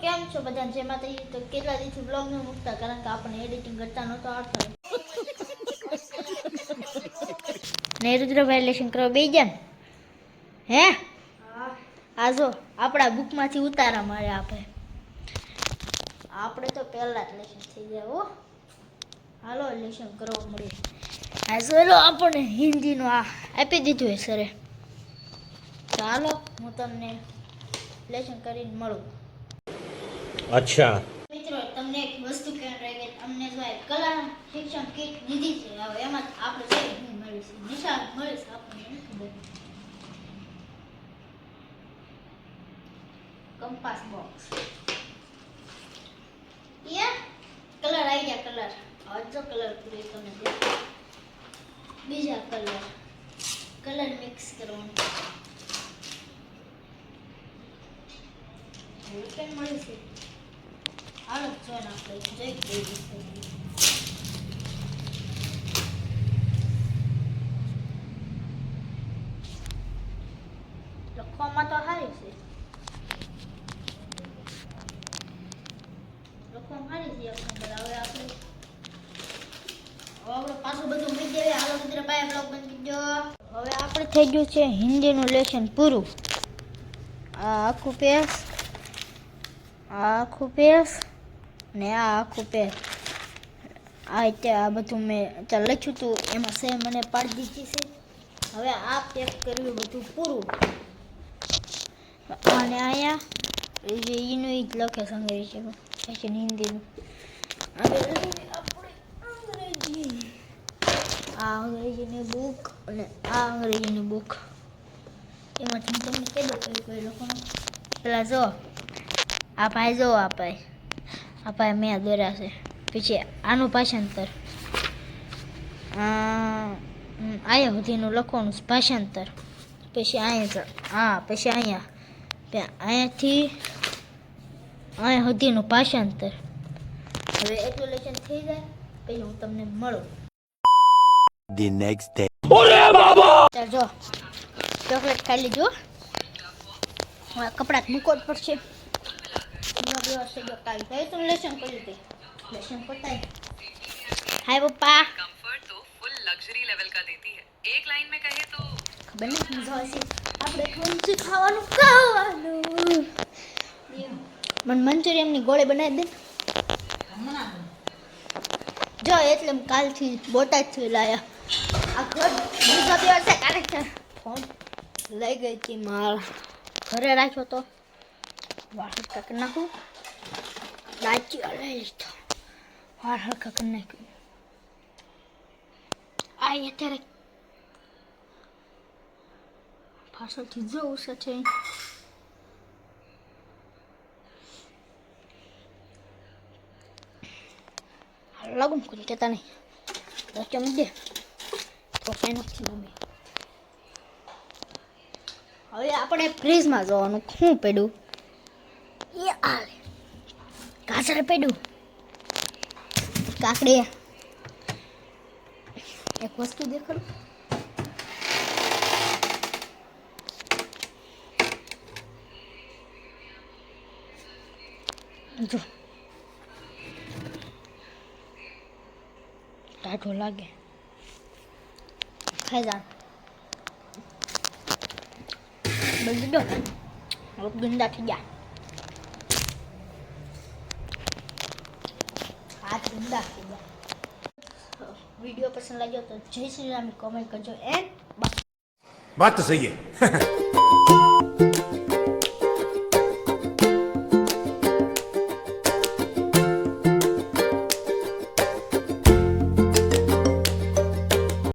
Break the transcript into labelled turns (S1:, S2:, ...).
S1: કેમ છો બધા? જે માતાજી તો કેટલા દિવસથી બ્લોગ ન મૂકતા કારણ કે આપણને એડિટિંગ કરતા નહોતો આવડતું. ને રુદ્રભાઈ લેશન કરવા બેસી ગયા હે? આ જો આપણા બુકમાંથી ઉતારા મારે આપણે તો પહેલા જ લેશન થઈ જાય હો. હાલો લેશન કરવા મળે. આ સરો આપણને હિન્દીનું આ આપી દીધું હે સરે. ચાલો હું તમને લેશન કરીને મળું.
S2: અચ્છા
S1: મિત્રો તમને એક વસ્તુ કહેવા રહી ગઈ. અમને જો કલા શિક્ષણ કીટ દીધી છે. હવે એમાં આપણે કઈ શું મળીશું? નિશાળ મળીશ આપણને નથી ખબર. કંપાસ બોક્સ કલર આવી ગયા. કલર અડધો કલર પૂરી તમે બીજા કલર મિક્સ કરવાનું. પેન મળી છે. હાલો જોઈને આપણે જોઈ દઈએ. લખવામાં તો સારી છે. હવે આપણે પાછું બધું મૂકી દેવી. હાલો મિત્રભાઈ બ્લોગ બંધ કરી દો. હવે આપણે થઈ ગયું છે હિન્દીનું લેશન પૂરું. આ આખું પેજ ને આ આખું પેજ આ બધું મેં ચાલ લખ્યું હતું એમાં સે મને પાડી દીધી છે. હવે આ પેક કર્યું બધું પૂરું. અને અહીંયા એનું જ લખે છે અંગ્રેજીમાં હિન્દીનું. આ અંગ્રેજીની બુક અને આ અંગ્રેજીની બુક એમાંથી હું તમને કહી દઉં કઈ લખવાનું. પેલા જો આ ભાઈ મેં દોર્યા છે. પછી આનું ભાષાંતર આયા સુધીનું લખવાનું ભાષાંતર. પછી અહીંયા પછી અહીંયાથી અહીંયા સુધીનું ભાષાંતર. હવે એટલું લેશન થઈ જાય પછી હું તમને મળું.
S2: the next day
S1: ચાલ જો ચોકલેટ ખાઈ લીધું. કપડાં મૂકવો જ પડશે. લેશન કર્યું તે લેશન પતાય. હાય પપ્પા.
S3: कंफर्ट तो फुल लग्जरी लेवल का देती है. एक लाइन में कहे तो
S1: ખબર નહીં મજા આવશે. આપણે ખુંચી ખાવાનું મને મંચુરિયનની ગોળી બનાવી દે. જો એટલે કાલથી બોટાદથી લાયા. આ ઘર બીજા દિવસે કાઢે ફોન લઈ ગઈ હતી મારા ઘરે રાખ્યો તો વાળ હરકા કરી નાખું. લાચી લઈ લીધો વાળ હરકા કરી નાખ્યું. આ અત્યારે પાછળથી જવું છે. લાગુ કોઈ કહેતા નહીં. ચમચ દે તો કઈ નથી મમ્મી. હવે આપણે ફ્રીજમાં જવાનું. શું પડ્યું એ આલે ગાજર પડ્યું, કાકડી. એક વસ્તુ દેખાડું. જો ટાઢો લાગે ખાઈ જા. બધી દો ગંદા થઈ ગયા. હાથ ગંદા થઈ ગયા. વિડીયો પસંદ લાગ્યો તો જય શ્રી રામ કમેન્ટ કરજો. એન્ડ
S2: बात तो सही है